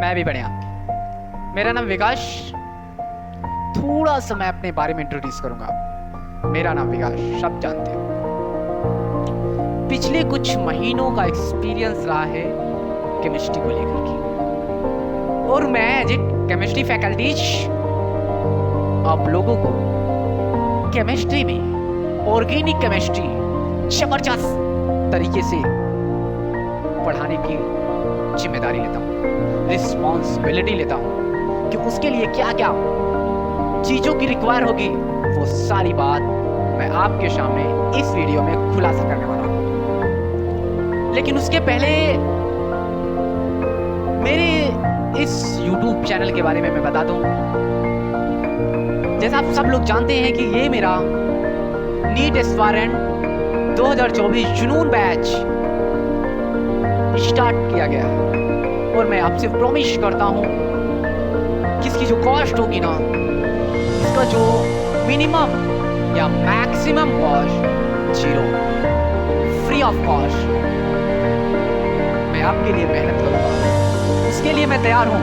मैं भी बढ़िया। मेरा नाम विकास। थोड़ा सा मैं अपने बारे में इंट्रोड्यूस करूंगा। मेरा नाम विकास, सब जानते हो। पिछले कुछ महीनों का एक्सपीरियंस रहा है केमिस्ट्री को लेकर के, और मैं एज ए केमिस्ट्री फैकल्टीज आप लोगों को केमिस्ट्री में ऑर्गेनिक केमिस्ट्री जबरदस्त तरीके से पढ़ाने की जिम्मेदारी लेता हूँ, रिस्पॉन्सिबिलिटी लेता हूँ कि उसके लिए क्या क्या चीजों की रिक्वायर होगी, वो सारी बात मैं आपके सामने इस वीडियो में खुलासा करने वाला हूँ। लेकिन उसके पहले मेरे इस YouTube चैनल के बारे में मैं बता दूं। जैसा आप सब लोग जानते हैं कि ये मेरा नीट एस्पायरेंट 2024 जुनून बैच स्टार्ट किया गया है, और मैं आपसे प्रॉमिस करता हूं कि इसकी जो कॉस्ट होगी ना, इसका जो मिनिमम या maximum cost 0, free of cost मैं आपके लिए मेहनत करूंगा। उसके लिए मैं तैयार हूं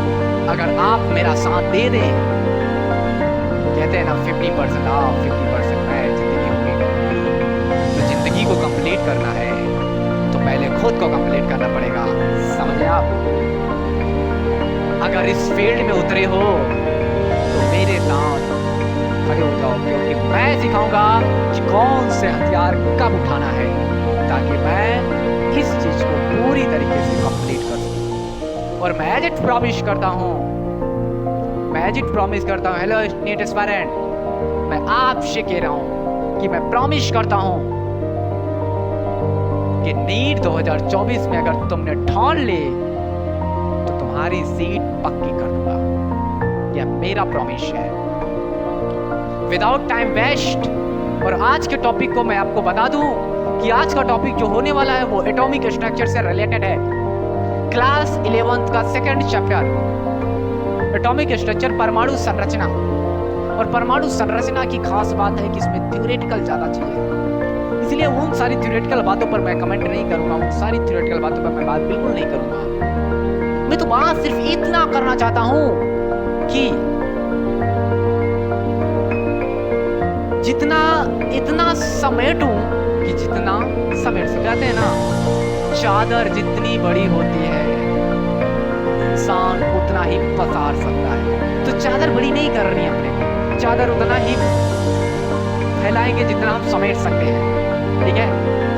अगर आप मेरा साथ दे दें। कहते हैं ना 50% आप 50% मैं, जिंदगी होगी कंप्लीट। तो जिंदगी को कंप्लीट करना है तो पहले खुद को कंप्लीट करना पड़ेगा, समझे आप? अगर इस फील्ड में उतरे हो तो मेरे साथ खड़े हो जाओ, क्योंकि मैं सिखाऊंगा कि कौन से हथियार कब उठाना है, ताकि मैं इस चीज को पूरी तरीके से कंप्लीट कर सकूं। और मैं एज प्रॉमिस करता हूं, हेलो नीट एस्पायरेंट, मैं आपसे कह रहा हूं कि मैं प्रॉमिस करता हूं कि नीट 2024 में अगर तुमने ठान ले तो तुम्हारी सीट पक्की कर दूंगा। यह मेरा प्रॉमिस है, विदाउट टाइम वेस्ट। और आज के टॉपिक को मैं आपको बता दूं कि आज का टॉपिक जो होने वाला है वो एटॉमिक स्ट्रक्चर से रिलेटेड है। क्लास 11th का सेकंड चैप्टर एटॉमिक स्ट्रक्चर, परमाणु संरचना। और परमाणु संरचना की खास बात है कि इसमें थ्योरेटिकल ज्यादा चाहिए, इसलिए उन सारी थ्योरेटिकल बातों पर मैं कमेंट नहीं करूंगा, उन सारी थ्योरेटिकल बातों पर मैं बात बिल्कुल नहीं करूंगा। मैं तो बात सिर्फ इतना करना चाहता हूं कि इतना समेटूं कि जितना समेट सकते हैं ना। चादर जितनी बड़ी होती है इंसान उतना ही पसार सकता है, तो चादर बड़ी नहीं करनी है अपने को, चादर उतना ही फैलाएंगे जितना हम समेट सकते हैं, ठीक है?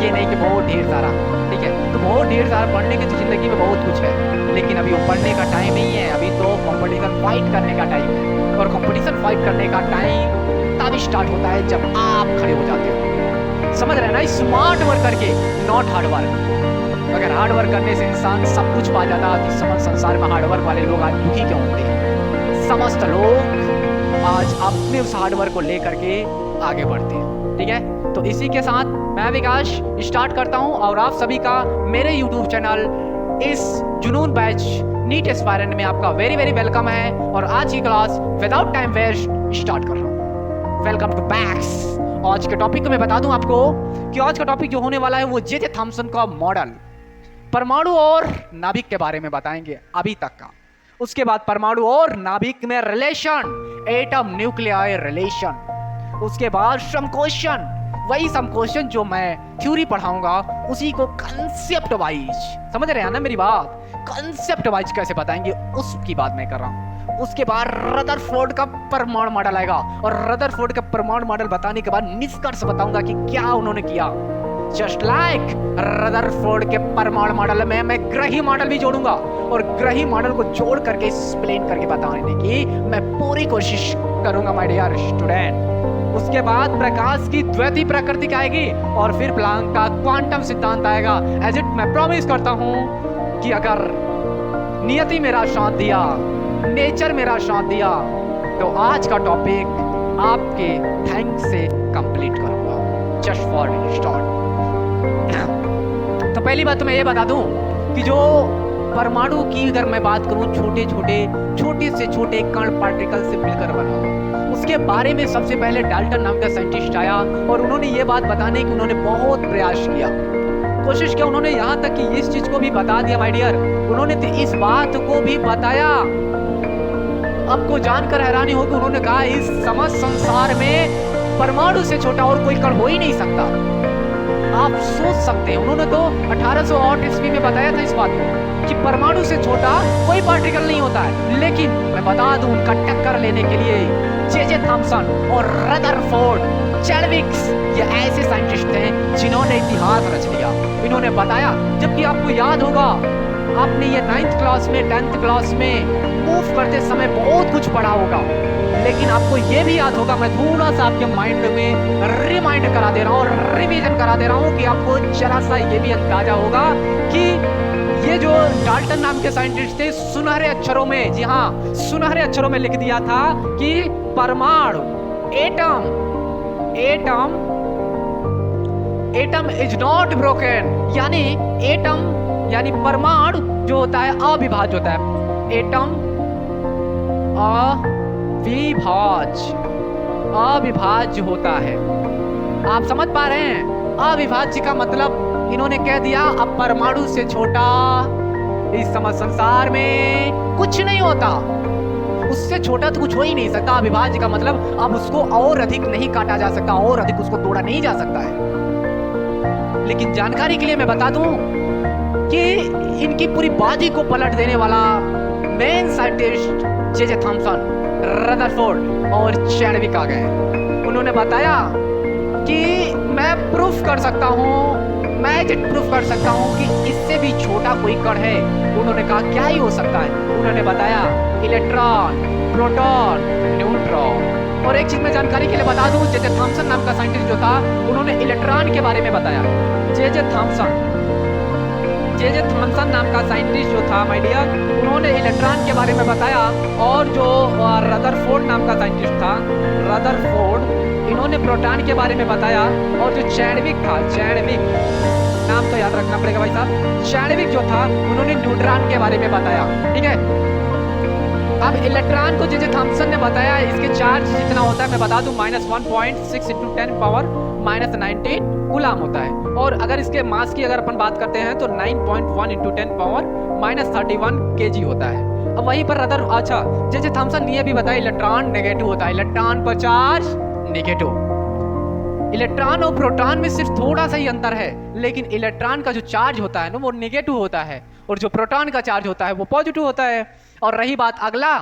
ये नहीं कि बहुत ढेर सारा, ठीक है? तो बहुत ढेर सारा पढ़ने की तो जिंदगी में बहुत कुछ है, लेकिन अभी वो पढ़ने का टाइम नहीं है, अभी तो कंपटीशन फाइट करने का टाइम है। और कंपटीशन फाइट करने का टाइम तब स्टार्ट होता है जब आप खड़े हो जाते हो, समझ रहे ना? स्मार्ट वर्क करके, नॉट हार्ड वर्क। अगर हार्ड वर्क करने से इंसान सब कुछ पा जाता कि समझ संसार में हार्ड वर्क वाले लोग आज दुखी क्यों होते हैं? समस्त लोग आज अपने उस हार्ड वर्क को लेकर के आगे बढ़ते हैं, ठीक है? तो इसी के साथ मैं विकास स्टार्ट करता हूं, और आप सभी का मेरे YouTube चैनल इस जुनून बैच नीट एस्पायरेंट में आपका वेरी वेरी वेलकम है। और आज की class without time waste start कर रहा हूं। Welcome to backs. आज के टॉपिक को मैं बता दूं आपको कि आज का टॉपिक जो होने वाला है वो जे थॉमसन का मॉडल, परमाणु और नाभिक के बारे में बताएंगे अभी तक का। उसके बाद परमाणु और नाभिक में रिलेशन, एटम न्यूक्लियर रिलेशन। उसके बाद सम क्वेश्चन, वही सम क्वेश्चन जो मैं थ्योरी पढ़ाऊंगा उसी को कंसेप्ट वाइज, समझ रहे हैं ना मेरी बात? कंसेप्ट वाइज कैसे बताएंगे उसकी बात मैं कर रहा हूं। उसके बाद रदरफोर्ड का परमाणु मॉडल आएगा, और रदरफोर्ड का परमाणु मॉडल बताने के बाद निष्कर्ष बताऊंगा कि क्या उन्होंने किया। जस्ट लाइक रदरफोर्ड के परमाणु मॉडल में मैं ग्रही मॉडल भी जोड़ूंगा, और ग्रही मॉडल को जोड़ करके एक्सप्लेन करके बताने की मैं पूरी कोशिश करूंगा माय डियर स्टूडेंट। उसके बाद प्रकाश की द्वैती प्रकृति आएगी, और फिर प्लांक का क्वांटम सिद्धांत आएगा। एज इट मैं प्रॉमिस करता हूं कि अगर नियति मेरा साथ दिया, नेचर मेरा साथ दिया, तो आज का टॉपिक आपके थैंक्स से कंप्लीट करूंगा, जस्ट फॉर स्टार्ट। तो पहली बात तो मैं ये बता दूं कि जो परमाणु की अगर मैं बात करूं, छोटे से छोटे कण पार्टिकल से मिलकर बना हुआ, उसके बारे में सबसे पहले डाल्टन नाम का साइंटिस्ट आया, और उन्होंने ये बात बताने की उन्होंने बहुत प्रयास किया कोशिश किया उन्होंने, यहाँ तक कि इस चीज को भी बता दिया माय डियर, उन्होंने तो इस बात को भी बताया, आपको जानकर हैरानी होगी, उन्होंने कहा इस समस्त संसार में परमाणु से छोटा और कोई कण हो ही नहीं सकता। आप सोच सकते हैं, उन्होंने तो 1808 ईस्वी में बताया था इस बात को कि परमाणु से छोटा कोई पार्टिकल नहीं होता है। लेकिन मैं बता दूं, उनका टक्कर लेने के लिए जे थॉमसन और रदरफोर्ड, चैडविक्स, ये ऐसे साइंटिस्ट हैं जिन्होंने इतिहास रच दिया। इन्होंने बताया, जबकि आपको याद होगा, आपने ये 9th क्लास में 10th क्लास में मूव करते समय बहुत कुछ पढ़ा होगा, लेकिन आपको ये भी याद होगा, मैं थोड़ा सा आपके माइंड में रिमाइंड करा दे रहा हूँ और रिवीजन करा दे रहा हूँ कि आपको जरा सा ये भी अंदाजा होगा कि ये जो डाल्टन नाम के साइंटिस्ट थे, सुनहरे अक्षरों में, जी हाँ, सुनहरे अक्षरों में लिख दिया था कि परमाणु, एटम इज नॉट ब्रोकन, यानी एटम यानी परमाणु जो होता है अविभाज्य होता है। एटम अविभाज्य होता है। आप समझ पा रहे हैं? अविभाज्य का मतलब इन्होंने कह दिया, अब परमाणु से छोटा इस समस्त संसार में कुछ नहीं होता, उससे छोटा तो कुछ हो ही नहीं सकता। अविभाज्य का मतलब अब उसको और अधिक नहीं काटा जा सकता, और अधिक उसको तोड़ा नहीं जा सकता है। लेकिन जानकारी के लिए मैं बता दूं कि इनकी पूरी बाजी को पलट देने वाला main scientist J Thomson, Rutherford और चैडविक आ गए। उन्होंने बताया कि मैं प्रूफ कर सकता हूँ, मैं प्रूफ कर सकता हूँ कि इससे भी छोटा कोई कण है। उन्होंने कहा क्या ही हो सकता है? उन्होंने बताया इलेक्ट्रॉन, प्रोटॉन, न्यूट्रॉन। और एक चीज मैं जानकारी के लिए बता दूं, जे थॉमसन नाम का साइंटिस्ट जो था, उन्होंने इलेक्ट्रॉन के बारे में बताया। जे थॉमसन नाम का साइंटिस्ट जो था माय डियर, उन्होंने इलेक्ट्रॉन के बारे में बताया। और जो रदरफोर्ड नाम का साइंटिस्ट था, रदरफोर्ड, इन्होंने प्रोटॉन के बारे में बताया। और जो चैडविक था, चैडविक नाम तो याद रखना पड़ेगा भाई साहब, चैडविक जो था, उन्होंने न्यूट्रॉन के बारे में बताया। ठीक है, अब इलेक्ट्रॉन को जे थॉमसन ने बताया, इसके चार्ज जितना होता है मैं बता दूं, -1.6 × 10⁻−19 कूलम होता है। और अगर इसके मास की अगर अपन बात करते हैं तो 9.1 × 10⁻−31 kg होता है। अब वहीं पर अच्छा, जे थॉमसन ने ये भी बताया इलेक्ट्रॉन नेगेटिव होता है, इलेक्ट्रॉन पर चार्ज नेगेटिव। इलेक्ट्रॉन और प्रोटॉन में सिर्फ थोड़ा सा ही अंतर है, लेकिन इलेक्ट्रॉन का जो चार्ज होता है ना वो नेगेटिव होता है, और जो प्रोटॉन का चार्ज होता है वो पॉजिटिव होता है। और रही बात अगला,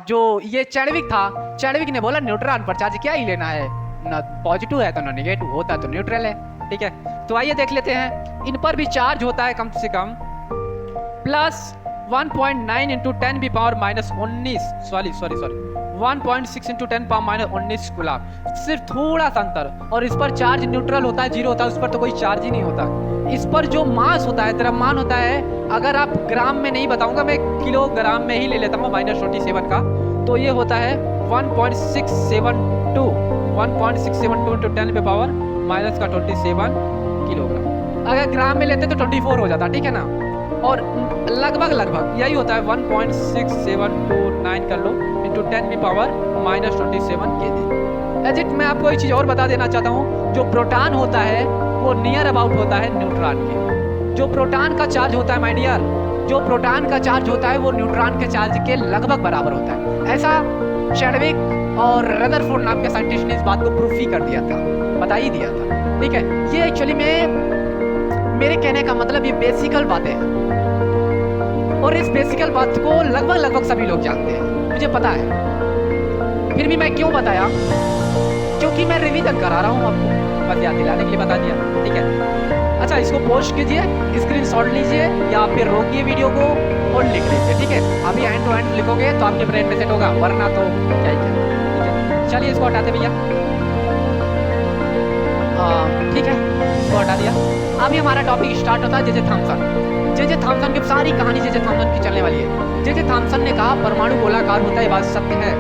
जो ये चैडविक था, चैडविक ने बोला न्यूट्रॉन पर चार्ज क्या ही लेना है, ना पॉजिटिव है तो ना नेगेटिव, होता है तो न्यूट्रल है। ठीक है, तो आइए देख लेते हैं, इन पर भी चार्ज होता है कम से कम +1.9 × 10⁻19 × 10⁻19 कूलम, सिर्फ थोड़ा सा अंतर। और इस पर चार्ज न्यूट्रल होता है, जीरो होता है, उस पर तो कोई चार्ज ही नहीं होता। इस पर जो मास होता है, द्रव्यमान होता है, अगर आप ग्राम में नहीं बताऊंगा, मैं किलोग्राम में ही ले लेता हूँ, -27 का, तो ये होता है 1.672 × 10⁻⁻27 किलोग्राम। अगर ग्राम में लेते तो 24 हो जाता, ठीक है ना। और लगभग यही होता है 1.6729 कर लो × 10⁻⁻27 kg। एजिट मैं आपको एक चीज़ और बता देना चाहता हूँ, जो प्रोटॉन होता है वो नियर अबाउट होता है न्यूट्रॉन के। जो प्रोटॉन का चार्ज होता है माय डियर, जो प्रोटॉन का चार्ज होता है वो न्यूट्रॉन के चार्ज के लगभग बराबर होता है। ऐसा चैडविक और रदरफोर्ड नाम के साइंटिस्ट ने इस बात को प्रूफ ही कर दिया था, बता ही दिया था। ठीक है, ये एक्चुअली में मेरे कहने का मतलब ये बेसिकल बातें हैं, और इस बेसिकल बात को लगभग सभी लोग जानते हैं, मुझे पता है। फिर भी मैं क्यों बताया? क्योंकि मैं रिवीजन करा रहा हूँ आपको, बस याद दिलाने के लिए बता दिया। ठीक है, अच्छा, इसको पोस्ट कीजिए, स्क्रीनशॉट लीजिए, या फिर रोकिए वीडियो को और लिख लीजिए। ठीक है, अभी एंड टू एंड लिखोगे तो आपके ब्रेन में सेट होगा, वरना तो क्या ही क्या। ठीक है, चलिए इसको हटाते भैया। ठीक है, इसको हटा दिया। अभी हमारा टॉपिक स्टार्ट होता है जे थॉमसन। जे थॉमसन की सारी कहानी जे थॉमसन की चलने वाली है। जे थॉमसन ने कहा परमाणु गोलाकार होता है, बात सत्य है,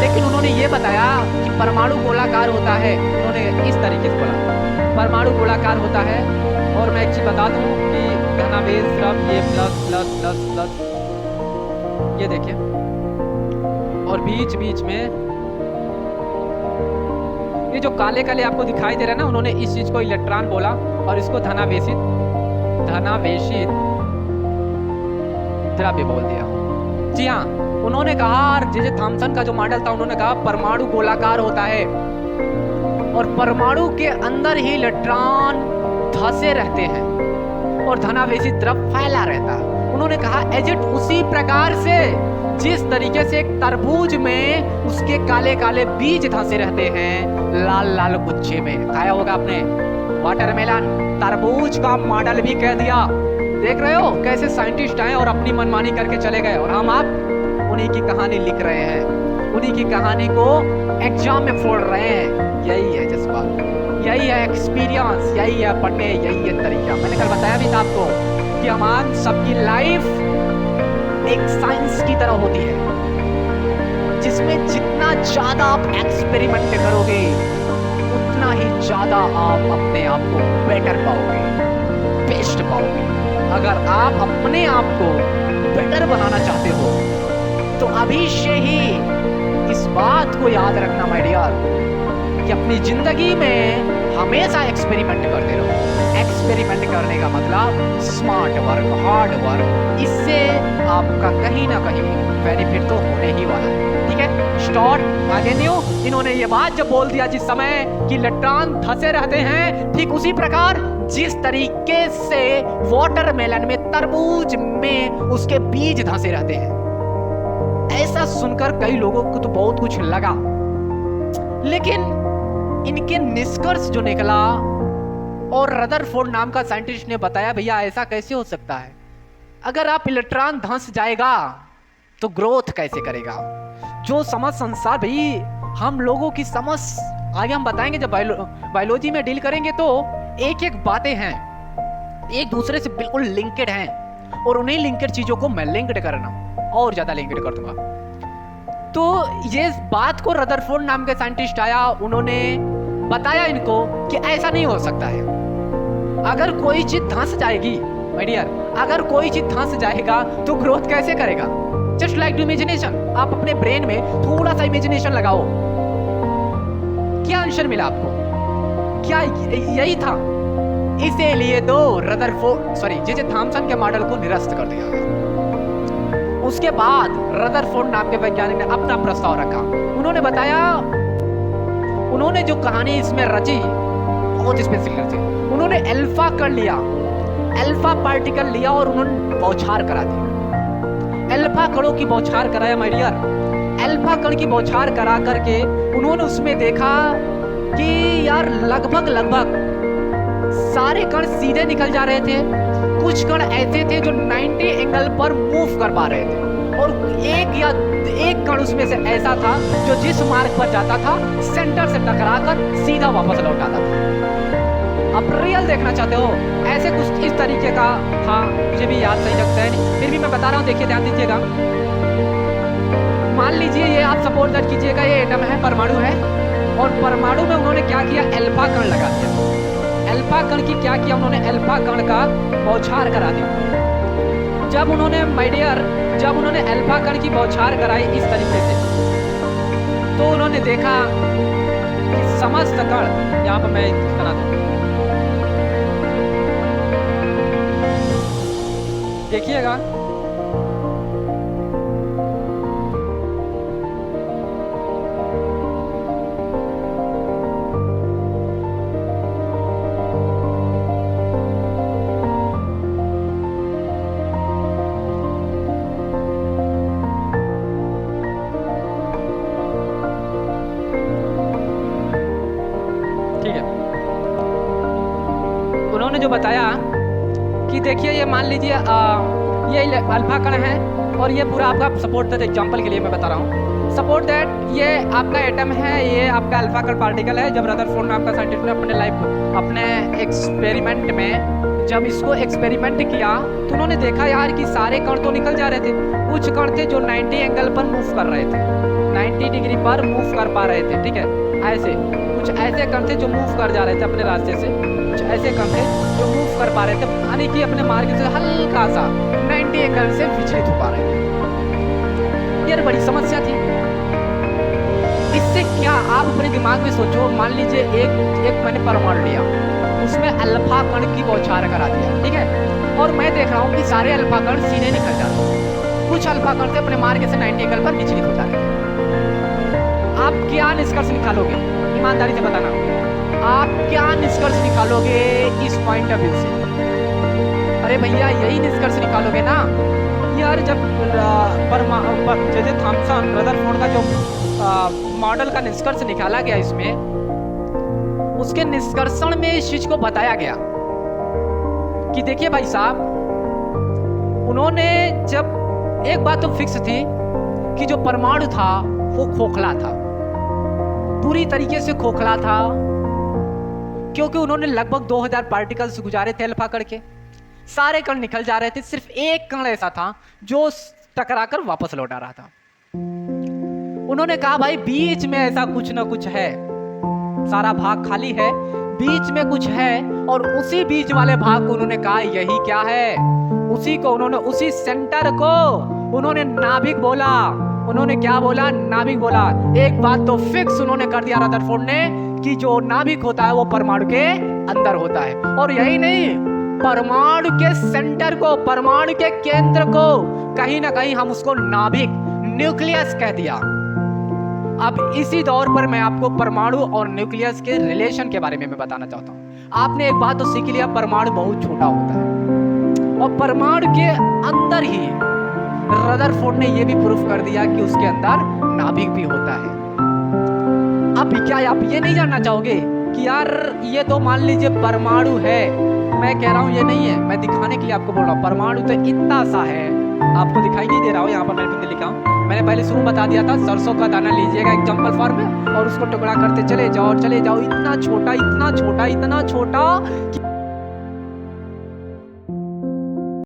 लेकिन उन्होंने ये बताया कि परमाणु गोलाकार होता है, उन्होंने इस तरीके से बोला परमाणु गोलाकार होता है। और मैं एक चीज बता दूं कि धनावेश तरफ ये प्लस प्लस प्लस प्लस, ये देखिए, और बीच बीच में ये जो काले काले आपको दिखाई दे रहा है ना, उन्होंने इस चीज को इलेक्ट्रॉन बोला और इसको धनावेशित द्रव्य बोल दिया। जी हाँ, उन्होंने कहा, जे थॉमसन का जो मॉडल था, उन्होंने कहा परमाणु गोलाकार होता है और परमाणु के अंदर ही इलेक्ट्रॉन धंसे रहते हैं और धनावेशित द्रव्य फैला रहता है। उन्होंने कहा एजेट उसी प्रकार से जिस तरीके से एक तरबूज में उसके काले काले बीज धंसे रहते हैं लाल लाल गुच्छे में। खाया होगा आपने वाटरमेलन, तरबूज का मॉडल भी कह दिया। देख रहे हो कैसे साइंटिस्ट आए और अपनी मनमानी करके चले गए, और हम आप उन्हीं की कहानी लिख रहे हैं, उन्हीं की कहानी को एग्जाम में फोड़ रहे हैं। यही है जज्बात, यही है एक्सपीरियंस, यही है पढ़ने, यही है तरीका। मैंने कल बताया भी था आपको कि हमारी सबकी लाइफ एक साइंस की तरह होती है, जिसमें जितना ज्यादा आप एक्सपेरिमेंट करोगे उतना ही ज्यादा आप अपने आप को बेटर पाओगे, बेस्ट पाओगे। अगर आप अपने आप को बेटर बनाना चाहते हो तो अभी से ही इस बात को याद रखना माय डियर कि अपनी जिंदगी में हमेशा एक्सपेरिमेंट करते रहो। एक्सपेरिमेंट करने का मतलब स्मार्ट वर्क, हार्ड वर्क, इससे आपका कहीं ना कहीं बेनिफिट तो होने ही वाला है। ठीक है, स्टार्ट आगे न्यू। इन्होंने ये बात जब बोल दिया जिस समय कि इलेक्ट्रॉन धंसे रहते हैं, ठीक उसी प्रकार जिस तरीके से वाटरमेलन में, तरबूज में उसके बीज धंसे रहते हैं। ऐसा सुनकर कई लोगों को तो बहुत कुछ लगा, लेकिन इनके निष्कर्ष जो निकला और रदरफोर्ड नाम का साइंटिस्ट ने बताया भैया ऐसा कैसे हो सकता है, अगर आप इलेक्ट्रॉन धंस जाएगा तो ग्रोथ कैसे करेगा। जो समझ संसार भाई हम लोगों की समझ आगे हम बताएंगे, जब बायोलॉजी में डील करेंगे तो एक एक बातें हैं एक दूसरे से बिल्कुल लिंकेड हैं, और उन्हीं लिंकेड चीजों को मैं लिंक्ड करना और ज्यादा लिंक्ड कर दूंगा। तो ये बात को रदरफोर्ड नाम के साइंटिस्ट आया, उन्होंने बताया इनको कि ऐसा नहीं हो सकता है। अगर कोई चीज धंस जाएगी माय डियर, अगर कोई चीज धंस जाएगा तो ग्रोथ कैसे करेगा। जस्ट लाइक टू इमेजिनेशन, आप अपने ब्रेन में थोड़ा सा इमेजिनेशन लगाओ, क्या आंसर मिला आपको, क्या यही था। इसीलिए तो जे थॉमसन के मॉडल को निरस्त कर दिया गया। उसके बाद रदरफोर्ड नाम के वैज्ञानिक ने अपना प्रस्ताव रखा। उन्होंने बताया, उन्होंने जो कहानी इसमें रची बहुत स्पेशल रची। उन्होंने अल्फा कण लिया, अल्फा पार्टिकल लिया और उन्होंने बौछार करा दी। अल्फा कणों की बौछार कराया माय डियर। अल्फा कण की बौछार करा करके उन्होंने उसमें देखा कि यार लगभग सारे कण सीधे निकल जा रहे थे, कुछ कण ऐसे थे जो 90 एंगल पर मूव कर पा रहे थे, और एक कण उसमें से ऐसा था जो जिस मार्ग पर जाता था सेंटर से टकराकर सीधा वापस लौट आता था। अब रियल देखना चाहते हो, ऐसे कुछ इस तरीके का था, मुझे भी याद नहीं लगता है, फिर भी मैं बता रहा हूँ, देखिए ध्यान दीजिएगा। मान लीजिए ये आप सपोज दैट कीजिएगा ये एटम है, परमाणु है, और परमाणु में उन्होंने क्या किया, अल्फा कण लगा दिया। अल्फा कण की क्या किया उन्होंने, अल्फा कण का बौछार करा दिया। जब उन्होंने माय डियर जब उन्होंने अल्फा कण की बौछार कराई इस तरीके से, तो उन्होंने देखा कि समस्त कण, यहाँ पर मैं बना दूं, देखिएगा जो बताया कि देखिए ये मान लीजिए ये अल्फा कण है और ये पूरा आपका सपोर्ट दैट एग्जांपल के लिए मैं बता रहा हूँ, सपोर्ट दैट ये आपका एटम है, ये आपका अल्फा कण पार्टिकल है। जब रदरफोर्ड नाम का साइंटिस्ट ने अपने एक्सपेरिमेंट में जब इसको एक्सपेरिमेंट किया तो उन्होंने देखा यार कि सारे कण तो निकल जा रहे थे, कुछ कण थे जो 90 एंगल पर मूव कर रहे थे, 90 डिग्री पर मूव कर पा रहे थे। ठीक है, ऐसे कुछ ऐसे कण थे जो मूव कर जा रहे थे अपने रास्ते से, कुछ ऐसे कण थे जो मूव कर पा रहे थे, यानी कि अपने मार्ग से हल्का सा 90 एंगल से विचलित हो पा रहे थे। ये बड़ी समस्या थी। इससे क्या आप अपने दिमाग में सोचो, मान लीजिए एक मैंने परमाणु लिया, उसमें अल्फा कण की बौछार करा दिया, ठीक है, और मैं देख रहा हूँ कि सारे अल्फा कण सीधे निकल जाते हैं, कुछ अल्फा कण से अपने मार्ग से 90 एंगल पर विचलित होता रहता है। आप क्या निष्कर्ष निकालोगे? ईमानदारी से बताना, आप क्या निष्कर्ष निकालोगे इस पॉइंट ऑफ व्यू से? अरे भैया यही निष्कर्ष निकालोगे ना यार, जब जे थॉमसन रदरफोर्ड का जो मॉडल का निष्कर्ष निकाला गया, इसमें उसके निष्कर्षण में इस चीज को बताया गया कि देखिए भाई साहब, उन्होंने जब एक बात तो फिक्स थी कि जो परमाणु था वो खोखला था, पूरी तरीके से खोखला था, क्योंकि उन्होंने लगभग 2000 पार्टिकल्स गुजारे थे अल्फा कण के, सारे कण निकल जा रहे थे, सिर्फ एक कण ऐसा था जो टकराकर वापस लौट आ रहा था। उन्होंने कहा भाई बीच में ऐसा कुछ ना कुछ है, सारा भाग खाली है, बीच में कुछ है, और उसी बीच वाले भाग को उन्होंने कहा यही क्या है, उसी को उन्होंने, उसी सेंटर को उन्होंने नाभिक बोला। उन्होंने क्या बोला? नाभिक बोला। एक बात तो फिक्स उन्होंने कर दिया रदरफोर्ड ने कि जो नाभिक होता है वो परमाणु के अंदर होता है, और यही नहीं, परमाणु के सेंटर को, परमाणु के केंद्र को कहीं ना कहीं हम उसको नाभिक, न्यूक्लियस कह दिया। अब इसी दौर पर मैं आपको परमाणु और न्यूक्लियस के रिलेशन के बारे में मैं बताना चाहता हूं। आपने एक बात तो सीख लिया, परमाणु बहुत छोटा होता है, और परमाणु के अंदर ही रदरफोर्ड ने यह भी प्रूफ कर दिया कि उसके अंदर नाभिक भी होता है। अब क्या आप ये नहीं जानना चाहोगे कि यार ये तो मान लीजिए परमाणु है, मैं कह रहा हूं ये नहीं है, मैं दिखाने के लिए आपको बोल रहा हूं, परमाणु तो इतना सा है, आपको दिखाई नहीं दे रहा हो, यहाँ पर मैंने लिखा हूं, मैंने पहले शुरू बता दिया था, सरसों का दाना लीजिएगा एग्जाम्पल फॉर्म में और उसको टुकड़ा करते चले जाओ, इतना छोटा, इतना छोटा, इतना छोटा कि